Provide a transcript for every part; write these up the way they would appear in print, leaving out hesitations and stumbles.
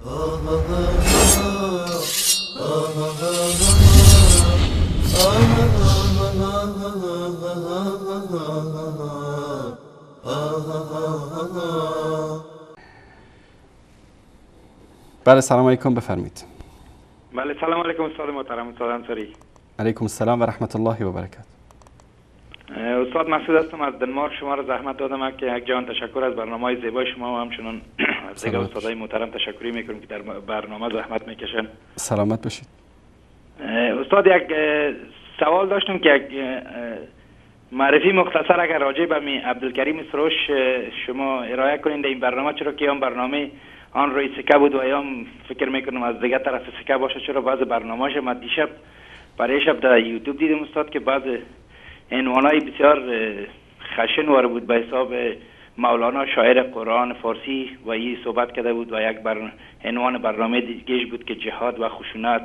بله سلام علیکم، بفرمایید. بله سلام علیکم استاد محترم، استاد انصاری. علیکم السلام و رحمت الله و برکاته. استاد مسعود هستم از دنمارک. شما را زحمت دادم که یک جان تشکر از برنامه‌های زیبای شما و همچنین از دیگر استادای محترم تشکری میکنم که در برنامه زحمت میکشن. سلامت باشید. استاد یک سوال داشتم که یک معرفی مختصر اگر راجع به عبدالکریم سروش شما ارائه کنین در این برنامه، چرا که اون برنامه آن روی سکه بود و ایام فکر میکنم از دیگه طرف سکه باشه، چرا بعض برنامه‌اش ما دیشب برای شب در یوتیوب دیدم استاد که بعض عنوانای بسیار خشن وار بود به حساب مولانا شاعر قرآن فارسی و این صحبت کرده بود و یک عنوان برنامه دیگهش بود که جهاد و خشونت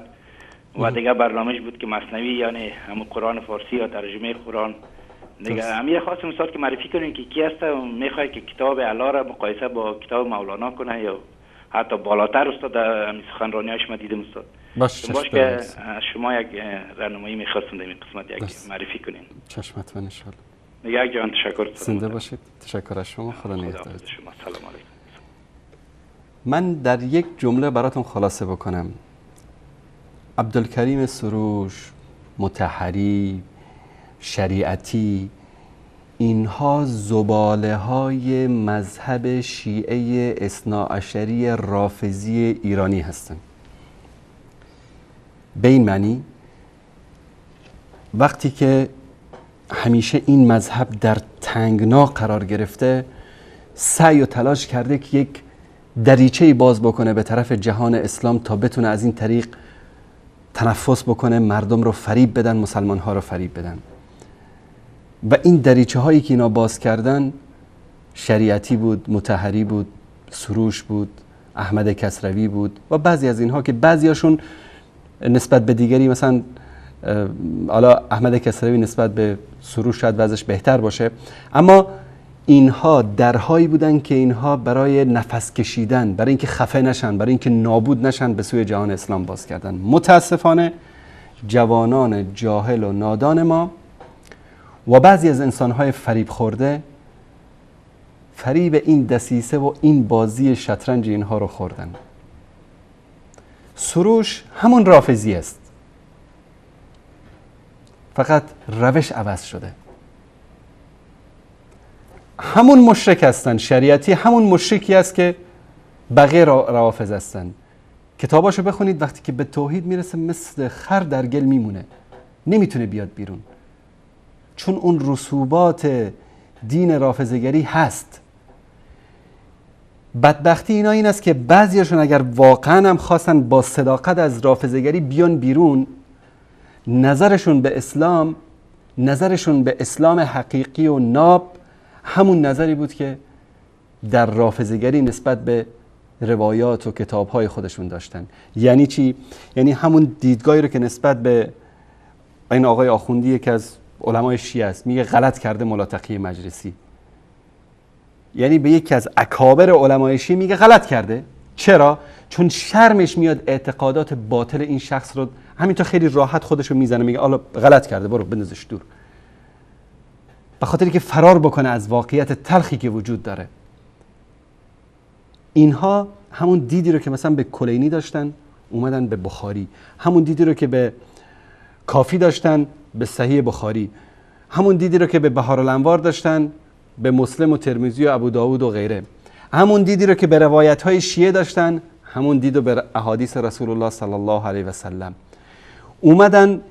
و دیگه برنامهش بود که مثنوی یعنی هم قرآن فارسی یا ترجمه قرآن دیگه. امیر خواستم استاد که معرفی کنین که کی هست و میخواد که کتاب اعلی را مقایسه با کتاب مولانا کنه یا حتی بالاتر استاد در سخنرانی‌هاش ما دیدم استاد. باش که از شما یک راهنمایی می‌خواستم در این قسمت یک معرفی کنین. چشمت و ان شاء الله. یک جان تشکر. زنده باشید. تشکر از شما. خدا نگهدار شما. سلام علیکم. من در یک جمله براتون خلاصه بکنم. عبدالکریم سروش، مطهری، شریعتی، اینها زباله های مذهب شیعه اثناعشری رافضی ایرانی هستند. به این معنی وقتی که همیشه این مذهب در تنگنا قرار گرفته، سعی و تلاش کرده که یک دریچه‌ای باز بکنه به طرف جهان اسلام تا بتونه از این طریق تنفس بکنه، مردم رو فریب بدن، مسلمان ها رو فریب بدن. و این دریچه هایی که اینا باز کردن شریعتی بود، مطهری بود، سروش بود، احمد کسروی بود و بعضی از اینها که بعضیاشون نسبت به دیگری، مثلا حالا احمد کسروی نسبت به سروش شاید وضعش بهتر باشه، اما اینها درهایی بودن که اینها برای نفس کشیدن، برای اینکه خفه نشن، برای اینکه نابود نشن به سوی جهان اسلام باز کردن. متاسفانه جوانان جاهل و نادان ما و بعضی از انسانهای فریب خورده فریب این دسیسه و این بازی شطرنج اینها رو خوردن. سروش همون رافضی است، فقط روش عوض شده. همون مشرک هستن. شریعتی همون مشرکی است که بقیه روافض هستن. کتاباشو بخونید، وقتی که به توحید میرسه مثل خر در گل میمونه، نمیتونه بیاد بیرون، چون اون رسوبات دین رافضه‌گری هست. بدبختی اینا این است که بعضیاشون اگر واقعا هم خواستن با صداقت از رافضه‌گری بیان بیرون، نظرشون به اسلام، نظرشون به اسلام حقیقی و ناب همون نظری بود که در رافضه‌گری نسبت به روایات و کتاب‌های خودشون داشتن. یعنی چی؟ یعنی همون دیدگاهی رو که نسبت به این آقای آخوندی که از علمای شیعه است میگه غلط کرده مولا تقی مجلسی، یعنی به یکی از اکابر علمای شیعه میگه غلط کرده. چرا؟ چون شرمش میاد اعتقادات باطل این شخص رو همینطور خیلی راحت خودشو میزنه، میگه حالا غلط کرده، برو بندازش دور، به خاطری که فرار بکنه از واقعیت تلخی که وجود داره. اینها همون دیدی رو که مثلا به کلینی داشتن اومدن به بخاری، همون دیدی رو که به کافی داشتن به صحیح بخاری، همون دیدی رو که به بهارالانوار داشتن به مسلم و ترمذی و ابو داود و غیره، همون دیدی رو که به روایت‌های شیعه داشتن همون دید رو به احادیث رسول الله صلی الله علیه و سلم. اومدن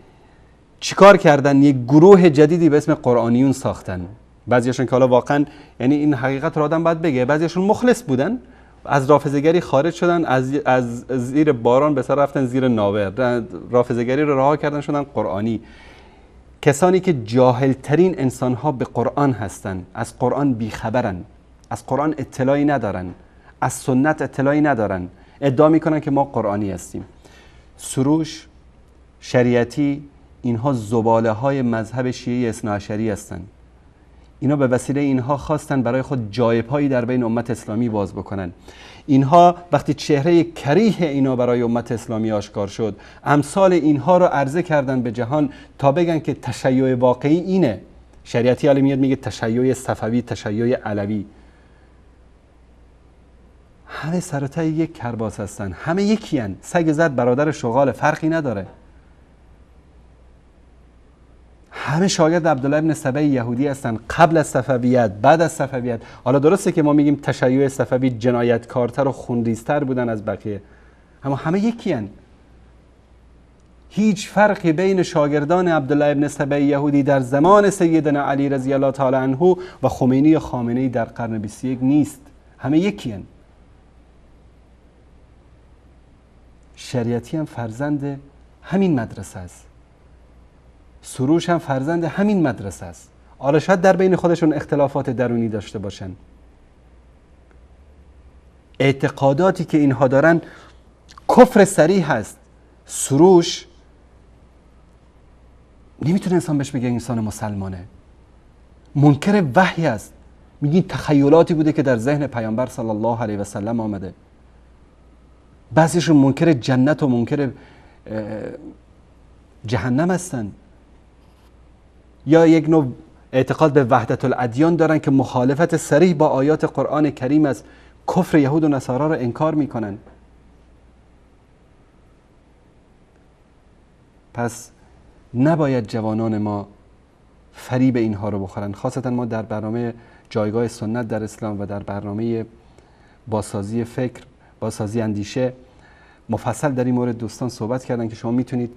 چیکار کردن؟ یک گروه جدیدی به اسم قرآنیون ساختن. بعضیاشون که حالا واقعا یعنی این حقیقت رو آدم باید بگه، بعضیاشون مخلص بودن، از رافضه‌گری خارج شدن، از زیر باران به سر رفتن زیر ناور، رافضه‌گری رو رها کردن شدن قرآنی. کسانی که جاهلترین انسانها به قرآن هستن، از قرآن بیخبرن، از قرآن اطلاعی ندارن، از سنت اطلاعی ندارن، ادعا میکنن که ما قرآنی هستیم. سروش، شریعتی، اینها زباله های مذهب شیعه اثناعشری هستن. اینا به وسیله اینها خواستن برای خود جای پایی در بین امت اسلامی باز بکنن. اینها وقتی چهره کریه اینا برای امت اسلامی آشکار شد، امثال اینها رو عرضه کردن به جهان تا بگن که تشیع واقعی اینه. شریعتی حالا میاد میگه تشیع صفوی، تشیع علوی. همه سرتای یک کرباس هستن، همه یکی هن. سگ زد برادر شغال، فرقی نداره. همه شاگرد عبدالله ابن سبع یهودی هستن، قبل از صفویت، بعد از صفویت. حالا درسته که ما میگیم تشیع صفوی جنایتکارتر و خونریزتر بودن از بقیه، اما همه یکی هن. هیچ فرقی بین شاگردان عبدالله ابن سبع یهودی در زمان سیدنا علی رضی الله تعالی عنه و خمینی یا خامنه‌ای در قرن 21 نیست. همه یکی هن. شریعتی هم فرزند همین مدرسه است، سروش هم فرزند همین مدرسه است. حالا شاید در بین خودشون اختلافات درونی داشته باشن، اعتقاداتی که اینها دارن کفر صریح هست. سروش نمیتونه انسان بهش بگه انسان مسلمانه، منکر وحی است. میگین تخیلاتی بوده که در ذهن پیامبر صلی الله علیه و سلم آمده. بعضیشون منکر جنت و منکر جهنم هستن، یا یک نوع اعتقاد به وحدت الادیان دارن که مخالفت صریح با آیات قرآن کریم است. کفر یهود و نصارا را انکار میکنن. پس نباید جوانان ما فریب اینها رو بخورن. خاصتا ما در برنامه جایگاه سنت در اسلام و در برنامه بازسازی فکر، بازسازی اندیشه مفصل در این مورد دوستان صحبت کردن که شما میتونید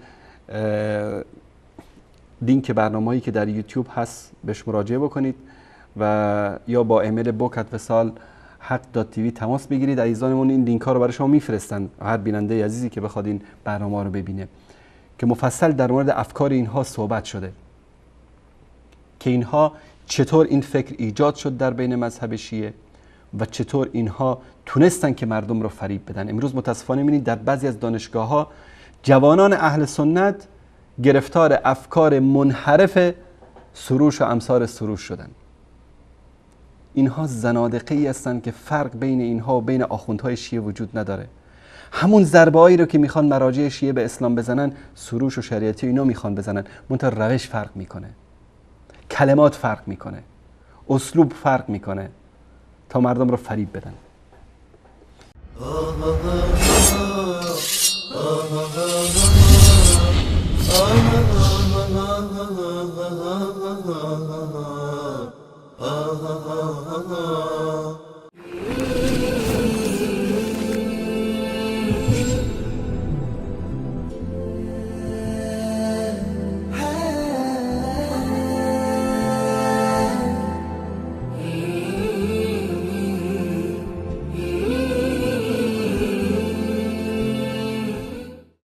لینک برنامه‌ای که در یوتیوب هست بهش مراجعه بکنید و یا با ایمیل bokat@haq.tv تماس بگیرید. عزیزانمون این لینک ها رو برای شما میفرستن، هر بیننده عزیزی که بخواد این برنامه رو ببینه، که مفصل در مورد افکار اینها صحبت شده که اینها چطور این فکر ایجاد شد در بین مذهب شیعه و چطور اینها تونستن که مردم رو فریب بدن. امروز متاسفانه می‌بینید در بعضی از دانشگاه‌ها جوانان اهل سنت گرفتار افکار منحرف سروش و امثال سروش شدن. اینها زنادقه‌ای هستند که فرق بین اینها و بین آخوندهای شیعه وجود نداره. همون ضربه‌هایی رو که میخوان مراجع شیعه به اسلام بزنن، سروش و شریعتی اینا میخوان بزنن، منتها روش فرق میکنه، کلمات فرق میکنه، اسلوب فرق میکنه تا مردم رو فریب بدن.